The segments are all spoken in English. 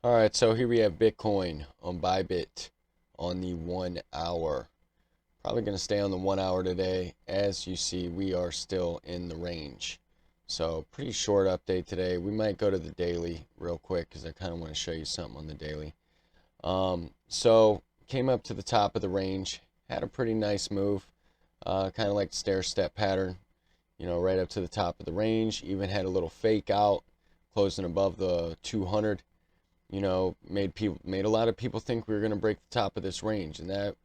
Alright, so here we have Bitcoin on Bybit on the 1 hour. Probably going to stay on the 1 hour today. As you see, we are still in the range. So pretty short update today. We might go to the daily real quick because I kind of want to show you something on the daily. So came up to the top of the range, had a pretty nice move, kind of like stair step pattern, right up to the top of the range. Even had a little fake out, closing above the 200. Made a lot of people think we were going to break the top of this range, and that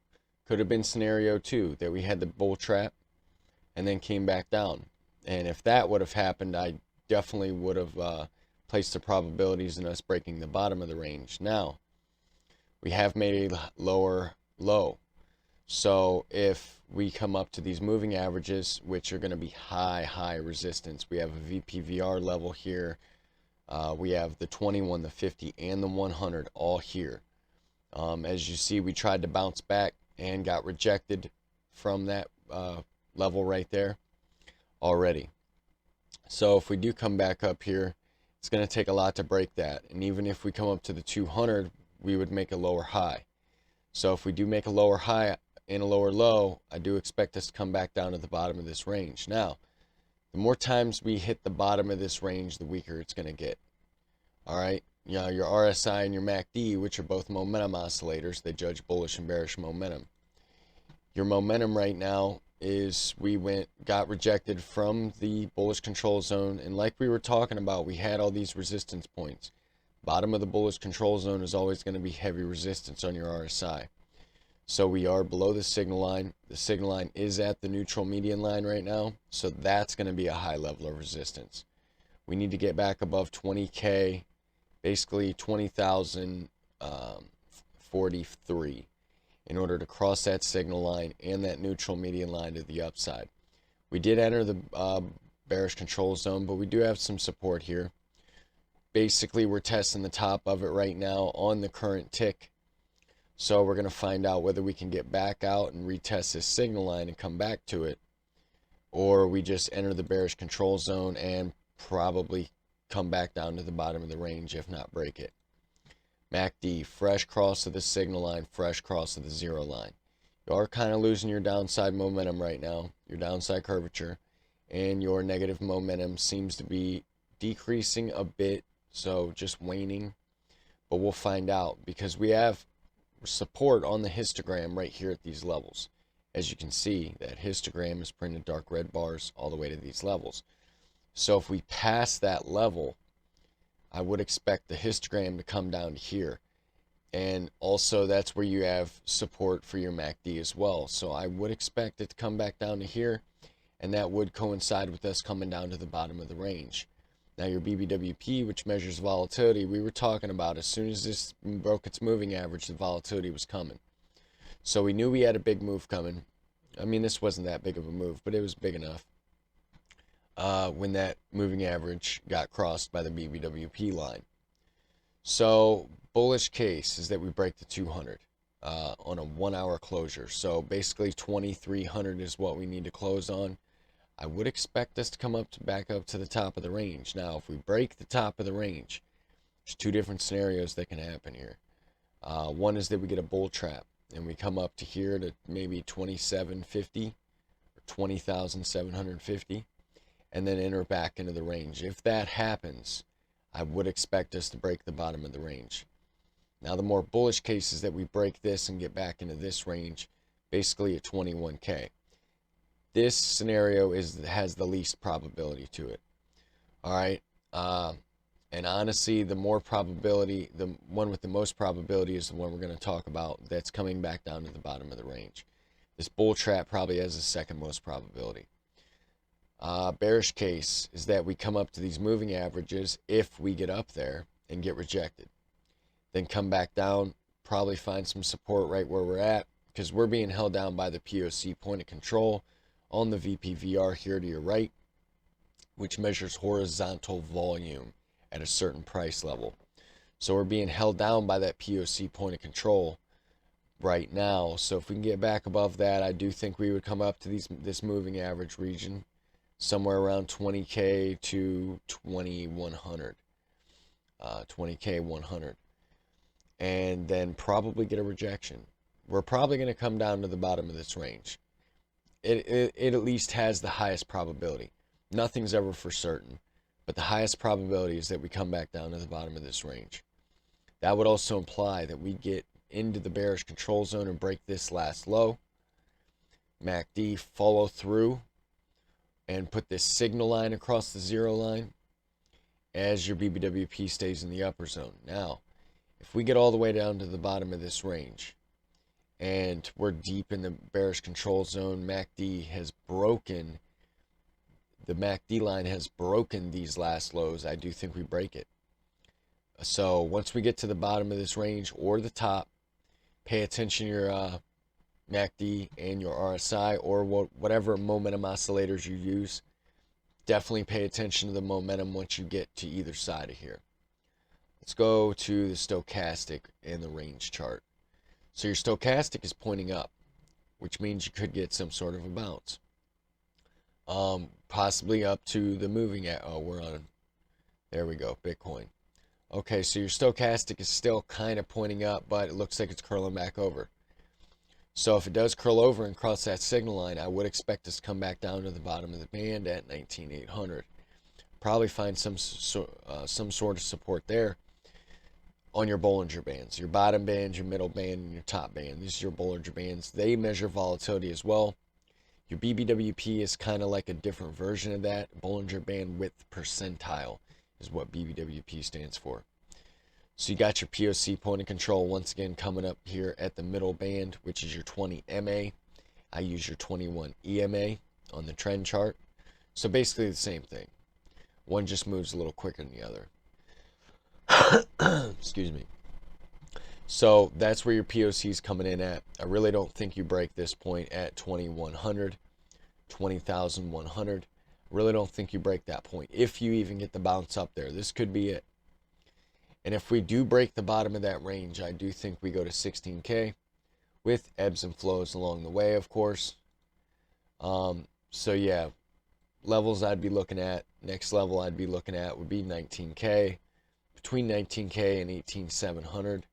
could have been scenario two, that we had the bull trap and then came back down. And if that would have happened, I definitely would have placed the probabilities in us breaking the bottom of the range. Now, we have made a lower low. So if we come up to these moving averages, which are going to be high resistance, we have a VPVR level here. We have the 21, the 50, and the 100 all here. As you see, we tried to bounce back and got rejected from that level right there already. So if we do come back up here, it's going to take a lot to break that. And even if we come up to the 200, we would make a lower high. So if we do make a lower high and a lower low, I do expect us to come back down to the bottom of this range. Now, the more times we hit the bottom of this range, the weaker it's going to get. All right, your RSI and your MACD, which are both momentum oscillators, they judge bullish and bearish momentum. Your momentum right now is got rejected from the bullish control zone, and like we were talking about, we had all these resistance points. Bottom of the bullish control zone is always going to be heavy resistance on your RSI. So we are below the signal line. The signal line is at the neutral median line right now, so that's going to be a high level of resistance. We need to get back above 20K, basically 20,043, in order to cross that signal line and that neutral median line to the upside. We did enter the bearish control zone, but we do have some support here. Basically, we're testing the top of it right now on the current tick. So we're going to find out whether we can get back out and retest this signal line and come back to it, or we just enter the bearish control zone and probably come back down to the bottom of the range, if not break it. MACD, fresh cross of the signal line, fresh cross of the zero line. You are kind of losing your downside momentum right now, your downside curvature, and your negative momentum seems to be decreasing a bit, so just waning. But we'll find out, because we have support on the histogram right here at these levels. As you can see, that histogram is printed dark red bars all the way to these levels. So if we pass that level, I would expect the histogram to come down to here. And also that's where you have support for your MACD as well. So I would expect it to come back down to here, and that would coincide with us coming down to the bottom of the range. Now your BBWP, which measures volatility, we were talking about as soon as this broke its moving average, the volatility was coming. So we knew we had a big move coming. I mean, this wasn't that big of a move, but it was big enough. When that moving average got crossed by the BBWP line. So bullish case is that we break the 200 on a 1 hour closure. So basically 2,300 is what we need to close on. I would expect us to come back up to the top of the range. Now, if we break the top of the range, there's two different scenarios that can happen here. One is that we get a bull trap and we come up to here to maybe 2750 or 20,750, and then enter back into the range. If that happens, I would expect us to break the bottom of the range. Now, the more bullish case is that we break this and get back into this range, basically at 21K. This scenario has the least probability to it. All right. And honestly, the more probability, the one with the most probability is the one we're going to talk about, that's coming back down to the bottom of the range. This bull trap probably has the second most probability. Bearish case is that we come up to these moving averages if we get up there and get rejected. Then come back down, probably find some support right where we're at, because we're being held down by the POC point of control on the VPVR here to your right, which measures horizontal volume at a certain price level. So we're being held down by that POC point of control right now. So if we can get back above that, I do think we would come up to this moving average region, somewhere around 20K to 2100. 20K 100. and then probably get a rejection. We're probably going to come down to the bottom of this range. It at least has the highest probability. Nothing's ever for certain, but the highest probability is that we come back down to the bottom of this range. That would also imply that we get into the bearish control zone and break this last low. MACD follow through and put this signal line across the 0 line as your BBWP stays in the upper zone. Now, if we get all the way down to the bottom of this range and we're deep in the bearish control zone, MACD has broken, the MACD line has broken these last lows, I do think we break it. So once we get to the bottom of this range or the top, pay attention to your MACD and your RSI or whatever momentum oscillators you use. Definitely pay attention to the momentum once you get to either side of here. Let's go to the stochastic and the range chart. So your stochastic is pointing up, which means you could get some sort of a bounce. Possibly up to the moving at, oh, we're on, there we go, Bitcoin. Okay, so your stochastic is still kind of pointing up, but it looks like it's curling back over. So if it does curl over and cross that signal line, I would expect us to come back down to the bottom of the band at 19,800. Probably find some sort of support there on your Bollinger Bands. Your bottom band, your middle band, and your top band. These are your Bollinger Bands. They measure volatility as well. Your BBWP is kind of like a different version of that. Bollinger Band Width Percentile is what BBWP stands for. So you got your POC point of control once again coming up here at the middle band, which is your 20 MA. I use your 21 EMA on the trend chart. So basically the same thing. One just moves a little quicker than the other. Excuse me. So that's where your POC is coming in at. I really don't think you break this point at 2100, 20,100. Really don't think you break that point. If you even get the bounce up there, this could be it. And if we do break the bottom of that range, I do think we go to 16K with ebbs and flows along the way, of course. So yeah, levels I'd be looking at, next level I'd be looking at would be 19K, between 19K and 18,700.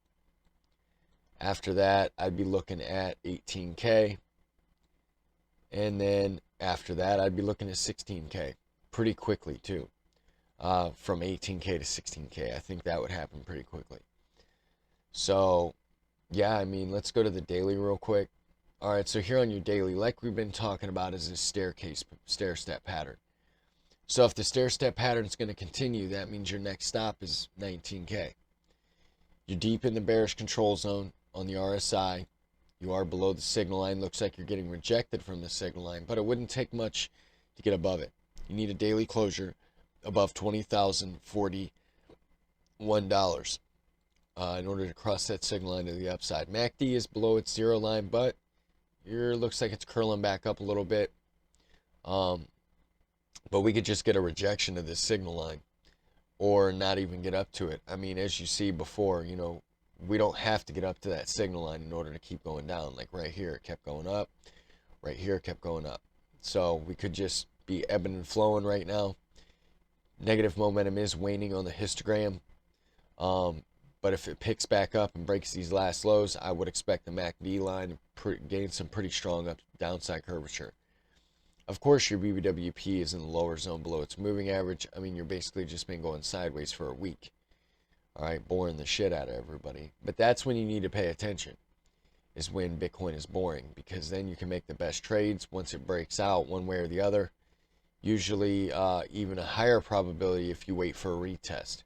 After that, I'd be looking at 18K. And then after that, I'd be looking at 16K pretty quickly too. From 18K to 16K. I think that would happen pretty quickly. So, yeah, I mean, let's go to the daily real quick. All right, so here on your daily, like we've been talking about, is this stair-step pattern. So if the stair-step pattern is going to continue, that means your next stop is 19K. You're deep in the bearish control zone on the RSI. You are below the signal line. Looks like you're getting rejected from the signal line, but it wouldn't take much to get above it. You need a daily closure above $20,041 in order to cross that signal line to the upside. MACD is below its 0 line, but here looks like it's curling back up a little bit. But we could just get a rejection of this signal line or not even get up to it. I mean, as you see before, you know, we don't have to get up to that signal line in order to keep going down. Like right here, it kept going up. Right here, it kept going up. So we could just be ebbing and flowing right now. Negative momentum is waning on the histogram. But if it picks back up and breaks these last lows, I would expect the MACD line to gain some pretty strong downside curvature. Of course, your BBWP is in the lower zone below its moving average. I mean, you're basically just been going sideways for a week. All right, boring the shit out of everybody. But that's when you need to pay attention, is when Bitcoin is boring, because then you can make the best trades once it breaks out one way or the other. Usually even a higher probability if you wait for a retest.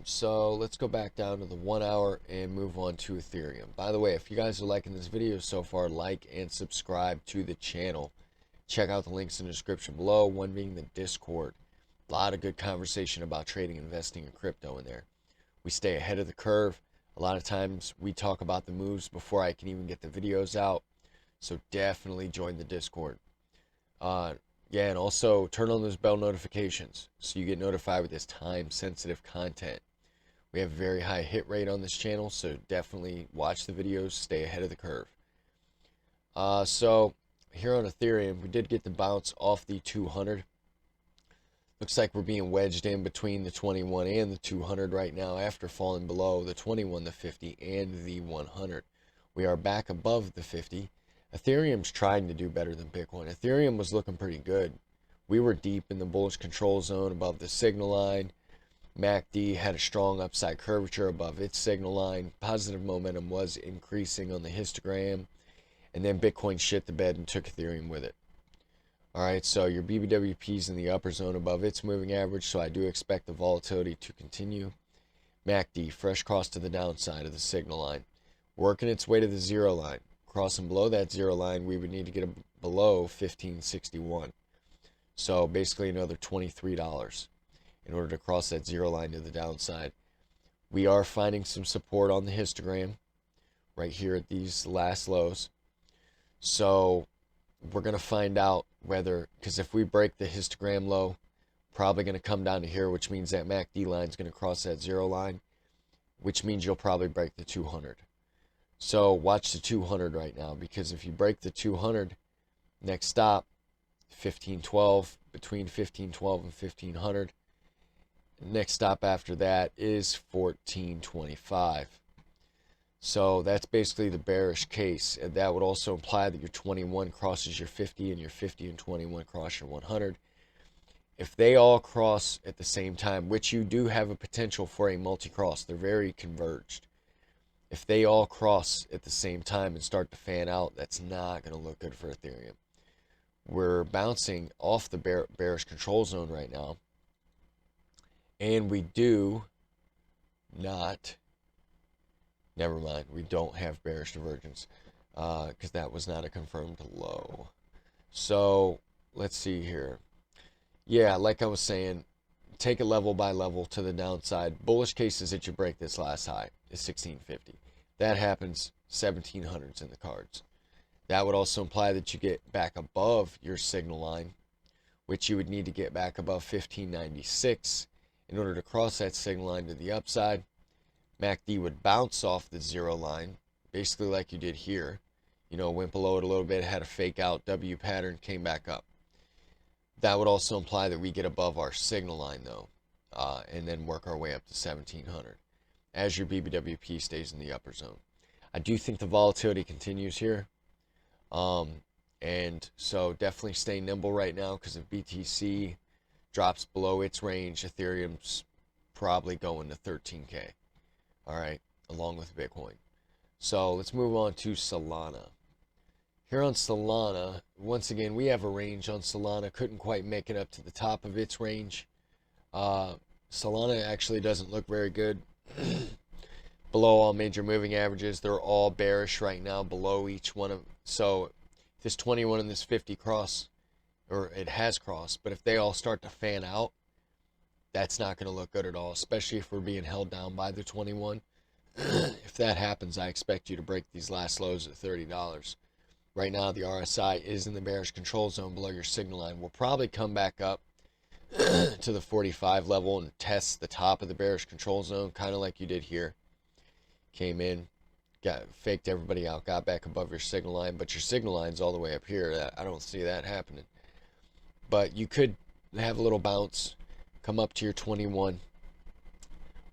So let's go back down to the 1 hour and move on to Ethereum. By the way, if you guys are liking this video so far, like and subscribe to the channel. Check out the links in the description below, one being the Discord. A lot of good conversation about trading and investing in crypto in there. We stay ahead of the curve. A lot of times we talk about the moves before I can even get the videos out. So definitely join the Discord. Yeah, and also turn on those bell notifications so you get notified with this time-sensitive content. We have a very high hit rate on this channel, so definitely watch the videos, stay ahead of the curve. So here on Ethereum, we did get the bounce off the 200. Looks like we're being wedged in between the 21 and the 200 right now after falling below the 21, the 50, and the 100. We are back above the 50. Ethereum's trying to do better than Bitcoin. Ethereum was looking pretty good. We were deep in the bullish control zone above the signal line. MACD had a strong upside curvature above its signal line. Positive momentum was increasing on the histogram. And then Bitcoin shit the bed and took Ethereum with it. Alright, so your BBWP's in the upper zone above its moving average, so I do expect the volatility to continue. MACD, fresh cross to the downside of the signal line. Working its way to the zero line. Crossing below that zero line, we would need to get below 1561. So basically another $23 in order to cross that zero line to the downside. We are finding some support on the histogram right here at these last lows. So we're going to find out whether, because if we break the histogram low, probably going to come down to here, which means that MACD line is going to cross that zero line, which means you'll probably break the 200. So watch the 200 right now, because if you break the 200, next stop, 1512, between 1512 and 1500. Next stop after that is 1425. So that's basically the bearish case, and that would also imply that your 21 crosses your 50 and your 50 and 21 cross your 100. If they all cross at the same time, which you do have a potential for a multi-cross, they're very converged. If they all cross at the same time and start to fan out, that's not going to look good for Ethereum. We're bouncing off the bearish control zone right now, and we do not, never mind, we don't have bearish divergence because that was not a confirmed low. So let's see here. Yeah, like I was saying, take it level by level to the downside. Bullish case is that you break this last high is 1650. That happens, 1700's in the cards. That would also imply that you get back above your signal line, which you would need to get back above 1596 in order to cross that signal line to the upside. MACD would bounce off the zero line, basically like you did here. You know, went below it a little bit, had a fake out W pattern, came back up. That would also imply that we get above our signal line, though, and then work our way up to 1700 as your BBWP stays in the upper zone. I do think the volatility continues here. And so definitely stay nimble right now, because if BTC drops below its range, Ethereum's probably going to 13K. All right, along with Bitcoin. So let's move on to Solana. Here on Solana, once again, we have a range on Solana. Couldn't quite make it up to the top of its range. Solana actually doesn't look very good. Below all major moving averages, they're all bearish right now below each one of. So this 21 and this 50 cross, or it has crossed, but if they all start to fan out, that's not going to look good at all, especially if we're being held down by the 21. If that happens, I expect you to break these last lows at $30. Right now, the RSI is in the bearish control zone below your signal line. We'll probably come back up to the 45 level and test the top of the bearish control zone, kind of like you did here. Came in, faked everybody out, got back above your signal line, but your signal line's all the way up here. I don't see that happening. But you could have a little bounce, come up to your 21,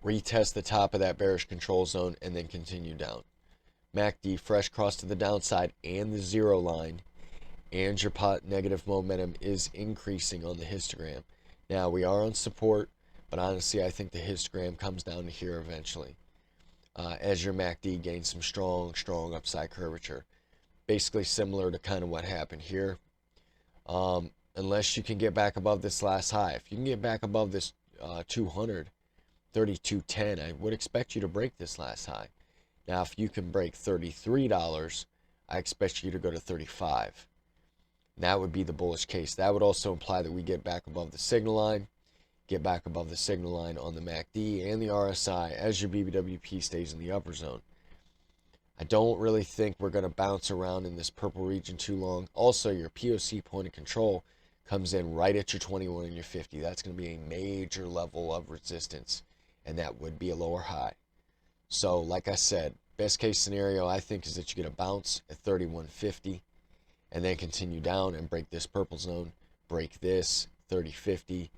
retest the top of that bearish control zone, and then continue down. MACD, fresh cross to the downside and the zero line, and your negative momentum is increasing on the histogram. Now, we are on support, but honestly, I think the histogram comes down to here eventually. As your MACD gains some strong upside curvature. Basically similar to kind of what happened here. Unless you can get back above this last high. If you can get back above this 200, 32.10, I would expect you to break this last high. Now, if you can break $33, I expect you to go to 35. That would be the bullish case. That would also imply that we get back above the signal line, get back above the signal line on the MACD and the RSI as your BBWP stays in the upper zone. I don't really think we're going to bounce around in this purple region too long. Also, your POC point of control comes in right at your 21 and your 50. That's going to be a major level of resistance, and that would be a lower high. So, like I said, best case scenario I think is that you get a bounce at 31.50 and then continue down and break this purple zone, break this 30.50,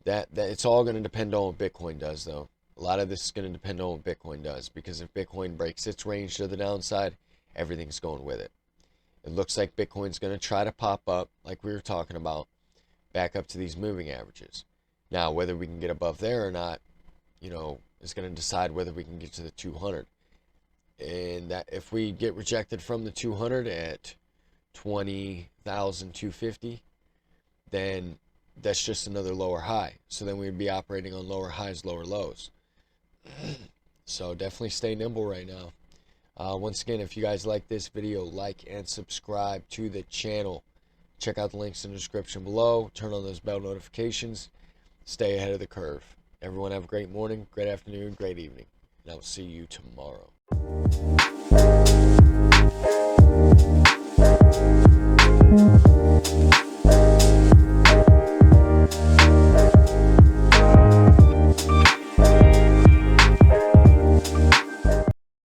that it's all going to depend on what Bitcoin does, though. A lot of this is going to depend on what Bitcoin does, because if Bitcoin breaks its range to the downside, everything's going with it. It looks like Bitcoin's going to try to pop up, like we were talking about, back up to these moving averages. Now, whether we can get above there or not, is going to decide whether we can get to the 200. And that if we get rejected from the 200 at 20,250, then that's just another lower high. So then we'd be operating on lower highs, lower lows. So definitely stay nimble right now. Once again, if you guys like this video, like and subscribe to the channel. Check out the links in the description below. Turn on those bell notifications. Stay ahead of the curve. Everyone have a great morning, great afternoon, great evening. And I will see you tomorrow.